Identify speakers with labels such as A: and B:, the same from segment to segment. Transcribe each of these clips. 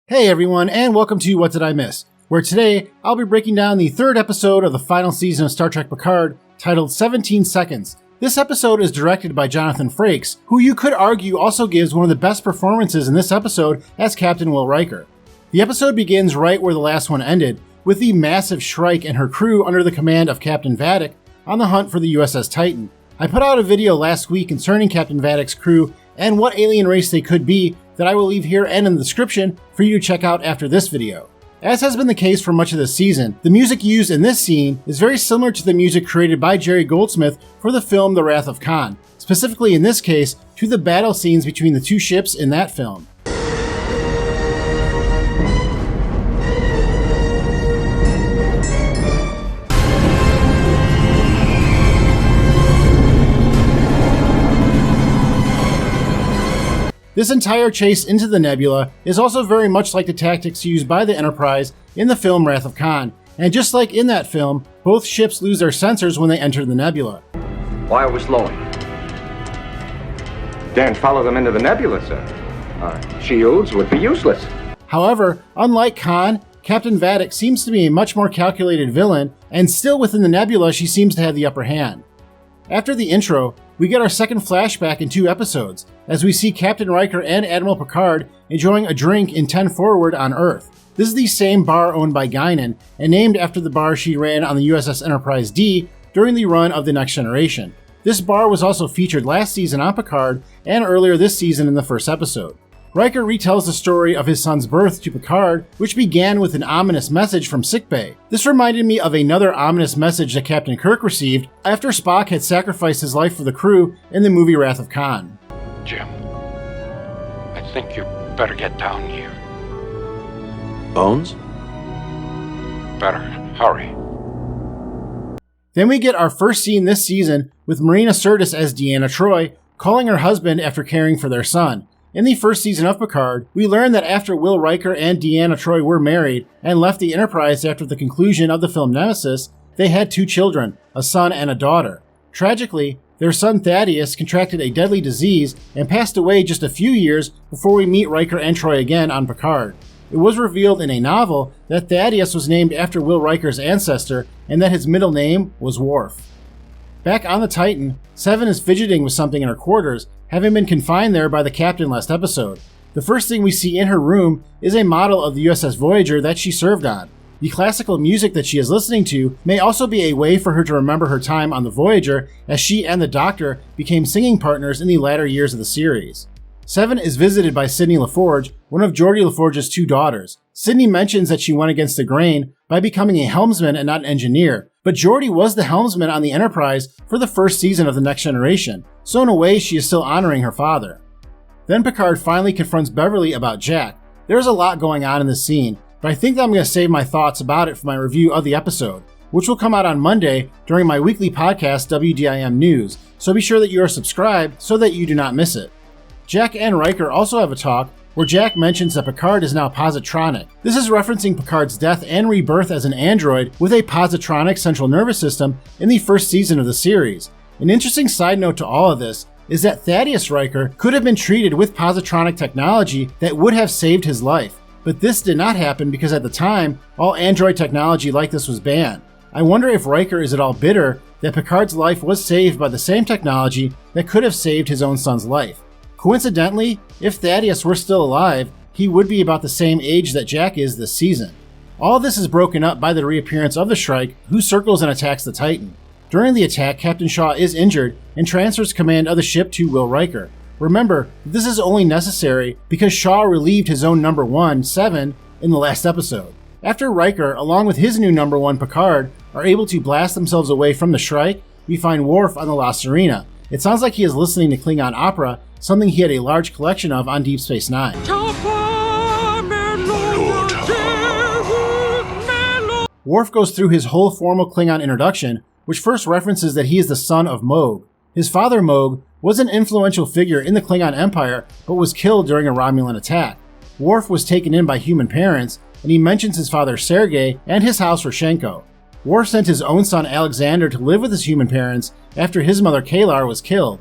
A: Hey everyone, and welcome to What Did I Miss?, where today I'll be breaking down the third episode of the final season of Star Trek Picard, titled 17 Seconds. This episode is directed by Jonathan Frakes, who you could argue also gives one of the best performances in this episode as Captain Will Riker. The episode begins right where the last one ended, with the massive Shrike and her crew under the command of Captain Vadic on the hunt for the USS Titan. I put out a video last week concerning Captain Vadic's crew and what alien race they could be that I will leave here and in the description for you to check out after this video. As has been the case for much of this season, the music used in this scene is very similar to the music created by Jerry Goldsmith for the film The Wrath of Khan, specifically in this case to the battle scenes between the two ships in that film. This entire chase into the nebula is also very much like the tactics used by the Enterprise in the film Wrath of Khan, and just like in that film, both ships lose their sensors when they enter the nebula.
B: Why are we slowing? Can't follow them into the nebula, sir. Our shields would be useless.
A: However, unlike Khan, Captain Vadic seems to be a much more calculated villain, and still within the nebula she seems to have the upper hand. After the intro, we get our second flashback in 2 episodes, as we see Captain Riker and Admiral Picard enjoying a drink in 10 Forward on Earth. This is the same bar owned by Guinan, and named after the bar she ran on the USS Enterprise D during the run of The Next Generation. This bar was also featured last season on Picard, and earlier this season in the first episode. Riker retells the story of his son's birth to Picard, which began with an ominous message from sickbay. This reminded me of another ominous message that Captain Kirk received after Spock had sacrificed his life for the crew in the movie Wrath of Khan.
C: Jim, I think you better get down here.
B: Bones?
C: Better hurry.
A: Then we get our first scene this season with Marina Sirtis as Deanna Troi, calling her husband after caring for their son. In the first season of Picard, we learn that after Will Riker and Deanna Troi were married and left the Enterprise after the conclusion of the film Nemesis, they had 2 children, a son and a daughter. Tragically, their son Thaddeus contracted a deadly disease and passed away just a few years before we meet Riker and Troi again on Picard. It was revealed in a novel that Thaddeus was named after Will Riker's ancestor and that his middle name was Worf. Back on the Titan, Seven is fidgeting with something in her quarters, having been confined there by the captain last episode. The first thing we see in her room is a model of the USS Voyager that she served on. The classical music that she is listening to may also be a way for her to remember her time on the Voyager, as she and the Doctor became singing partners in the latter years of the series. Seven is visited by Sydney LaForge, one of Geordi LaForge's 2 daughters. Sydney mentions that she went against the grain by becoming a helmsman and not an engineer, but Geordi was the helmsman on the Enterprise for the first season of The Next Generation, so in a way she is still honoring her father. Then Picard finally confronts Beverly about Jack. There's a lot going on in this scene, but I think that I'm going to save my thoughts about it for my review of the episode, which will come out on Monday during my weekly podcast WDIM News, so be sure that you are subscribed so that you do not miss it. Jack and Riker also have a talk where Jack mentions that Picard is now positronic. This is referencing Picard's death and rebirth as an android with a positronic central nervous system in the first season of the series. An interesting side note to all of this is that Thaddeus Riker could have been treated with positronic technology that would have saved his life, but this did not happen because at the time, all android technology like this was banned. I wonder if Riker is at all bitter that Picard's life was saved by the same technology that could have saved his own son's life. Coincidentally, if Thaddeus were still alive, he would be about the same age that Jack is this season. All this is broken up by the reappearance of the Shrike, who circles and attacks the Titan. During the attack, Captain Shaw is injured and transfers command of the ship to Will Riker. Remember, this is only necessary because Shaw relieved his own number 1, Seven, in the last episode. After Riker, along with his new number 1, Picard, are able to blast themselves away from the Shrike, we find Worf on the La Sirena. It sounds like he is listening to Klingon opera, something he had a large collection of on Deep Space Nine. Worf goes through his whole formal Klingon introduction, which first references that he is the son of Mogh. His father, Mogh, was an influential figure in the Klingon Empire, but was killed during a Romulan attack. Worf was taken in by human parents, and he mentions his father Sergei and his house Roshenko. Worf sent his own son Alexander to live with his human parents after his mother Kalar was killed.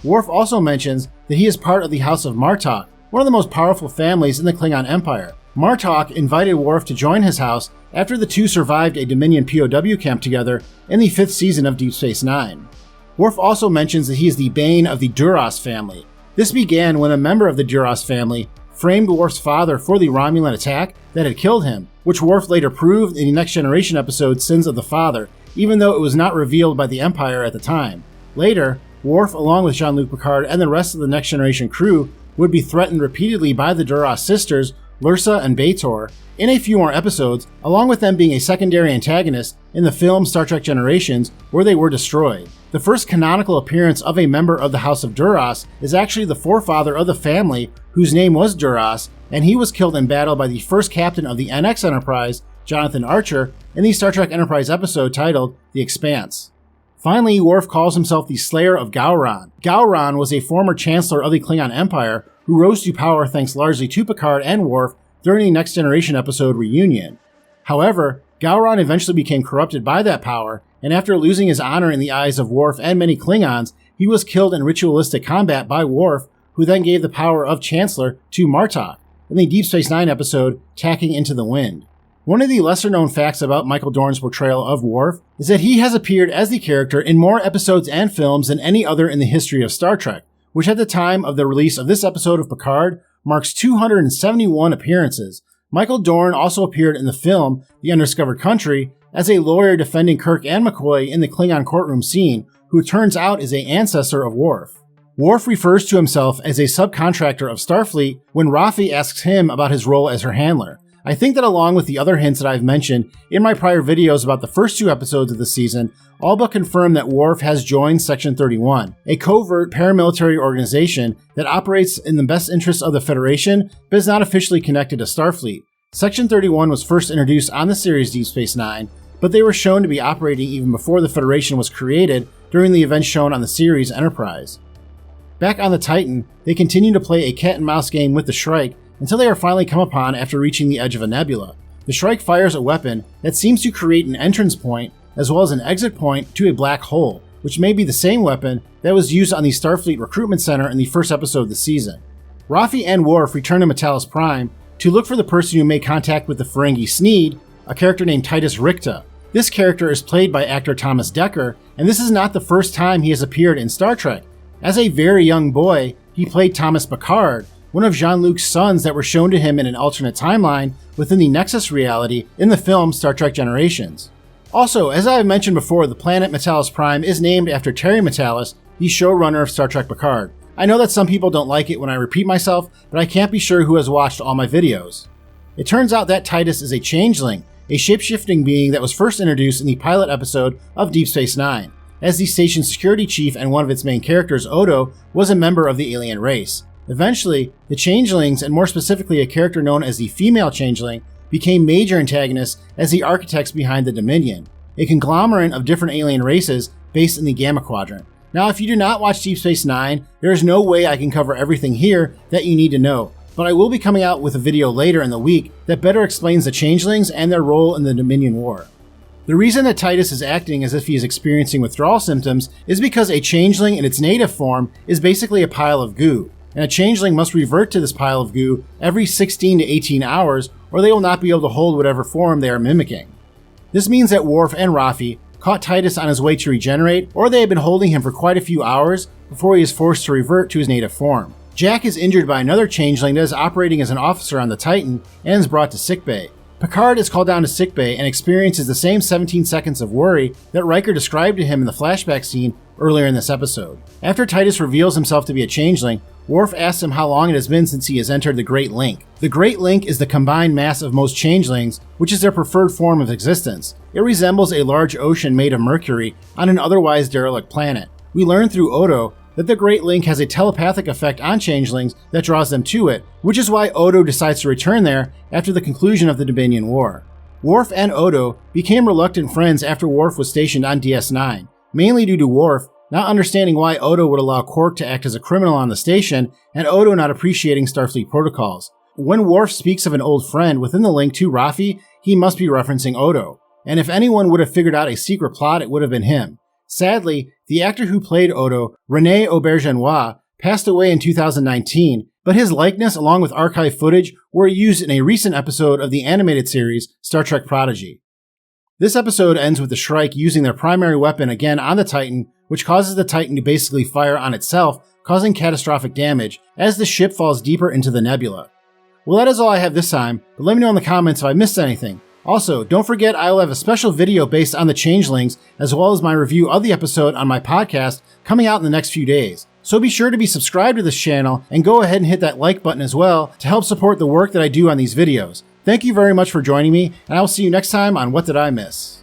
A: Worf also mentions that he is part of the House of Martok, one of the most powerful families in the Klingon Empire. Martok invited Worf to join his house after the two survived a Dominion POW camp together in the 5th season of Deep Space Nine. Worf also mentions that he is the bane of the Duras family. This began when a member of the Duras family framed Worf's father for the Romulan attack that had killed him, which Worf later proved in the Next Generation episode Sins of the Father, even though it was not revealed by the Empire at the time. Later, Worf, along with Jean-Luc Picard and the rest of the Next Generation crew, would be threatened repeatedly by the Duras sisters, Lursa and B'Etor, in a few more episodes, along with them being a secondary antagonist in the film Star Trek Generations, where they were destroyed. The first canonical appearance of a member of the House of Duras is actually the forefather of the family, whose name was Duras, and he was killed in battle by the first captain of the NX Enterprise, Jonathan Archer, in the Star Trek Enterprise episode titled The Expanse. Finally, Worf calls himself the Slayer of Gowron. Gowron was a former chancellor of the Klingon Empire who rose to power thanks largely to Picard and Worf during the Next Generation episode Reunion. However, Gowron eventually became corrupted by that power, and after losing his honor in the eyes of Worf and many Klingons, he was killed in ritualistic combat by Worf, who then gave the power of Chancellor to Martok in the Deep Space Nine episode Tacking Into the Wind. One of the lesser-known facts about Michael Dorn's portrayal of Worf is that he has appeared as the character in more episodes and films than any other in the history of Star Trek, which at the time of the release of this episode of Picard marks 271 appearances. Michael Dorn also appeared in the film The Undiscovered Country as a lawyer defending Kirk and McCoy in the Klingon courtroom scene, who turns out is an ancestor of Worf. Worf refers to himself as a subcontractor of Starfleet when Raffi asks him about his role as her handler. I think that along with the other hints that I've mentioned in my prior videos about the first 2 episodes of the season, all but confirm that Worf has joined Section 31, a covert paramilitary organization that operates in the best interests of the Federation but is not officially connected to Starfleet. Section 31 was first introduced on the series Deep Space Nine, but they were shown to be operating even before the Federation was created during the events shown on the series Enterprise. Back on the Titan, they continue to play a cat-and-mouse game with the Shrike until they are finally come upon after reaching the edge of a nebula. The Shrike fires a weapon that seems to create an entrance point as well as an exit point to a black hole, which may be the same weapon that was used on the Starfleet Recruitment Center in the first episode of the season. Raffi and Worf return to Metalis Prime to look for the person who made contact with the Ferengi Sneed, a character named Titus Ricta. This character is played by actor Thomas Dekker, and this is not the first time he has appeared in Star Trek. As a very young boy, he played Thomas Picard, one of Jean-Luc's sons that were shown to him in an alternate timeline within the Nexus reality in the film Star Trek Generations. Also, as I have mentioned before, the planet Metalis Prime is named after Terry Metalis, the showrunner of Star Trek Picard. I know that some people don't like it when I repeat myself, but I can't be sure who has watched all my videos. It turns out that Titus is a changeling, a shape-shifting being that was first introduced in the pilot episode of Deep Space Nine, as the station's security chief and one of its main characters, Odo, was a member of the alien race. Eventually, the changelings, and more specifically a character known as the female changeling, became major antagonists as the architects behind the Dominion, a conglomerate of different alien races based in the Gamma Quadrant. Now, if you do not watch Deep Space Nine, there is no way I can cover everything here that you need to know, but I will be coming out with a video later in the week that better explains the changelings and their role in the Dominion War. The reason that Titus is acting as if he is experiencing withdrawal symptoms is because a changeling in its native form is basically a pile of goo, and a changeling must revert to this pile of goo every 16 to 18 hours or they will not be able to hold whatever form they are mimicking. This means that Worf and Raffi caught Titus on his way to regenerate, or they had been holding him for quite a few hours before he is forced to revert to his native form. Jack is injured by another changeling that is operating as an officer on the Titan and is brought to sickbay. Picard is called down to sickbay and experiences the same 17 seconds of worry that Riker described to him in the flashback scene earlier in this episode. After Titus reveals himself to be a changeling, Worf asks him how long it has been since he has entered the Great Link. The Great Link is the combined mass of most changelings, which is their preferred form of existence. It resembles a large ocean made of mercury on an otherwise derelict planet. We learn through Odo that the Great Link has a telepathic effect on changelings that draws them to it, which is why Odo decides to return there after the conclusion of the Dominion War. Worf and Odo became reluctant friends after Worf was stationed on DS9, mainly due to Worf not understanding why Odo would allow Quark to act as a criminal on the station, and Odo not appreciating Starfleet protocols. When Worf speaks of an old friend within the link to Raffi, he must be referencing Odo. And if anyone would have figured out a secret plot, it would have been him. Sadly, the actor who played Odo, René Auberjonois, passed away in 2019 but his likeness along with archive footage were used in a recent episode of the animated series Star Trek Prodigy. This episode ends with the Shrike using their primary weapon again on the Titan, which causes the Titan to basically fire on itself, causing catastrophic damage as the ship falls deeper into the nebula. Well, that is all I have this time, but let me know in the comments if I missed anything. Also, don't forget I will have a special video based on the changelings, as well as my review of the episode on my podcast coming out in the next few days. So be sure to be subscribed to this channel and go ahead and hit that like button as well to help support the work that I do on these videos. Thank you very much for joining me, and I will see you next time on What Did I Miss?